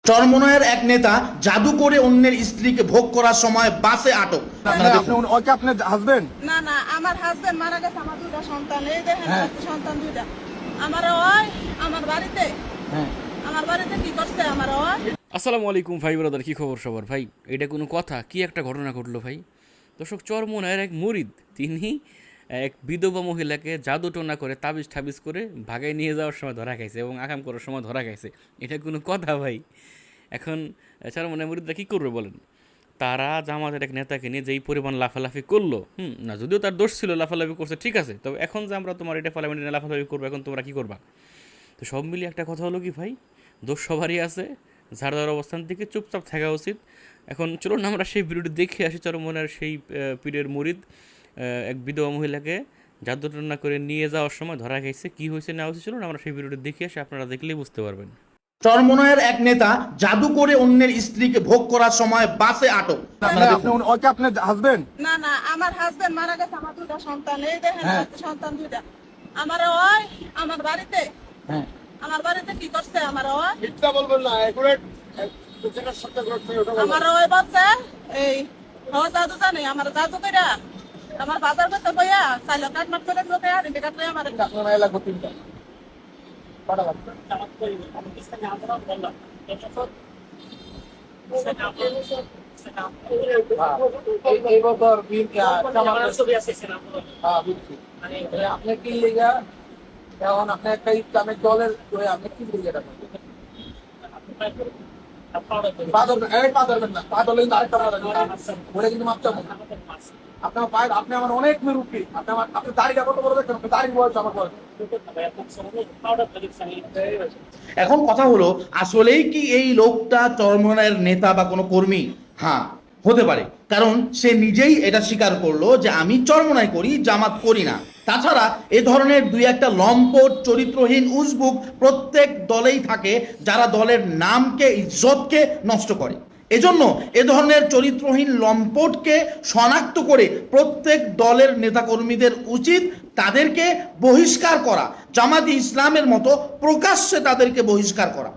চরমোনাইয়ের এক নেতা জাদু করে অন্যের স্ত্রীকে ভোগ করার সময় বাসে আটক। আপনার হাজবেন্ড? না না, আমার হাজবেন্ড মারা গেছে, আমার দুটা সন্তান, এই দেখেন সন্তান দুইটা। আমার ওই আমার বাড়িতে আমার বাড়িতে কি করছে আমার ওই। আসসালামু আলাইকুম ভাই ব্রাদার, কী খবর সবার? ভাই এটা কোনো কথা? কি একটা ঘটনা ঘটলো ভাই। দর্শক, চরমোনাইয়ের এক মুরিদ তিনি এক বিধবা মহিলাকে জাদু টোনা করে তাবিজ ঠাবিজ করে ভাগায় নিয়ে যাওয়ার সময় ধরা খাইছে এবং আকাম করার সময় ধরা খাইছে। এটা কোনো কথা ভাই? এখন চরমোনাইয়ের মুরিদরা কী করবে বলেন? তারা জামাতের এক নেতাকে নিয়ে যেই পরিমাণ লাফালাফি করলো, না যদিও তার দোষ ছিল, লাফালাফি করছে ঠিক আছে, তবে এখন যে আমরা তোমার এটা পার্লামেন্টে নিয়ে লাফালাফি করবো, এখন তোমরা কী করবা? তো সব মিলিয়ে একটা কথা হলো কি ভাই, দোষ সবারই আছে, যার যার অবস্থান থেকে চুপচাপ থাকা উচিত। এখন চলুন আমরা সেই ভিডিওটি দেখে আসি। চরমোনাইয়ের সেই পীরের মুরিদ এক বিধবা মহিলাকে জাদুটনা করে নিয়ে যাওয়ার সময় ধরা খাইছে, কি হয়েছে না হয়েছে চলুন আমরা সেই ভিডিওটি দেখে আসি, আপনারা দেখলেই বুঝতে পারবেন। চরমোনাইয়ের এক নেতা জাদু করে অন্যের স্ত্রীকে ভোগ করার সময় বাসে আটক। আপনার হাজবেন্ড? না না, আমার হাজবেন্ড মারা গেছে, আমার দুটা সন্তান, এই দেখেন সন্তান দুইটা। আমার ওই আমার বাড়িতে আমার বাড়িতে কি করছে আমার ওই। মিথ্যা বলবেন না, একুরেট আমার ওই বলছে এই জাদু জানে, আমার জাদু কইরা আমার বাজার করতে বইয়া চাইলো কাটমাট করে লোকে আর কাটলে আমার আপনার এলাকা তিনটা আপনি কি এখন আপনি একটা ইসলামিক দলের আপনি কি বলি এটা আপনি আমার অনেক মেরুপি, আপনি দাড়িটা কত বড় দেখেন, দাড়ি বয়স আমার বয়স। এখন কথা হলো, আসলেই কি এই লোকটা চরমোনাইয়ের নেতা বা কোনো কর্মী? হ্যাঁ, হতে পারে, কারণ সে নিজেই এটা স্বীকার করলো যে আমি চরমোনাই করি, জামাত করি না। তাছাড়া এ ধরনের দুই একটা লম্পট চরিত্রহীন উজবুক প্রত্যেক দলেই থাকে, যারা দলের নামকে ইজ্জতকে নষ্ট করে। এজন্য এ ধরনের চরিত্রহীন লম্পটকে শনাক্ত করে প্রত্যেক দলের নেতাকর্মীদের উচিত তাদেরকে বহিষ্কার করা, জামাতি ইসলামের মতো প্রকাশ্যে তাদেরকে বহিষ্কার করা।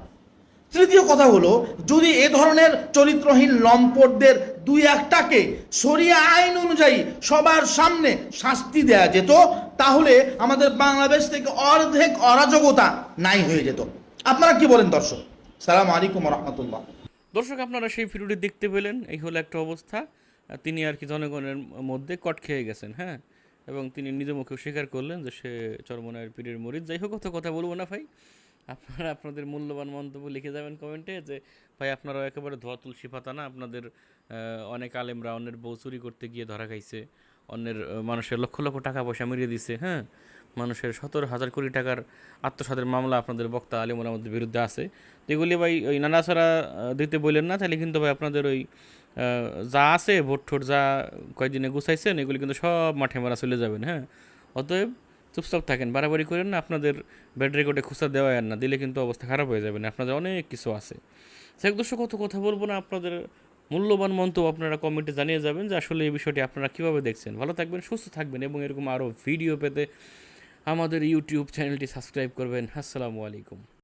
তৃতীয় কথা হলো, যদি এ ধরনের চরিত্রহীন লম্পটদের দুই একটাকে শরিয়া আইন অনুযায়ী সবার সামনে শাস্তি দেয়া যেত, তাহলে আমাদের বাংলাদেশ থেকে অর্ধেক অরাজকতা নাই হয়ে যেত। আপনারা কি বলেন দর্শক? সালাম আলাইকুম রহমতুল্লাহ। দর্শক, আপনারা সেই ভিডিওটি দেখতে পেলেন, এই হলো একটা অবস্থা। তিনি আর কি জনগণের মধ্যে কট খেয়ে গেছেন, হ্যাঁ, এবং তিনি নিজে মুখে স্বীকার করলেন যে সে চরমোনাইয়ের পীরের মুরিদ। যাই হোক, কথা বলবো না ভাই, আপনারা আপনাদের মূল্যবান মন্তব্য লিখে যাবেন কমেন্টে যে ভাই আপনারা একেবারে ধোয়া তুলসী পাতা না, আপনাদের অনেক আলেমরা অন্যের বউ চুরি করতে গিয়ে ধরা খাইছে, অন্যের মানুষের লক্ষ লক্ষ টাকা পয়সা মেরিয়ে দিছে, হ্যাঁ, মানুষের 17,000 কোটি টাকার আত্মসাতের মামলা আপনাদের বক্তা আলেমরা আমাদের বিরুদ্ধে আছে। তো এগুলি ভাই ওই নানাছাড়া দিতে বললেন না, তাহলে কিন্তু ভাই আপনাদের ওই যা আছে ভোট ঠোট যা কয়েকদিনে গুছাইছেন এগুলি কিন্তু সব মাঠে মারা চলে যাবেন, হ্যাঁ। অতএব চুপচাপ থাকেন, বাড়াবাড়ি করেন না, আপনাদের ব্যাড রেকর্ডে খুচরা দেওয়া আর না দিলে কিন্তু অবস্থা খারাপ হয়ে যাবে না, আপনাদের অনেক কিছু আছে। এক দর্শক, কথা বলবো না, আপনাদের মূল্যবান মন্তব্য আপনারা কমেন্টে জানিয়ে যাবেন যে আসলে এই বিষয়টি আপনারা কীভাবে দেখছেন। ভালো থাকবেন, সুস্থ থাকবেন এবং এরকম আরও ভিডিও পেতে আমাদের ইউটিউব চ্যানেলটি সাবস্ক্রাইব করবেন। আসসালামু আলাইকুম।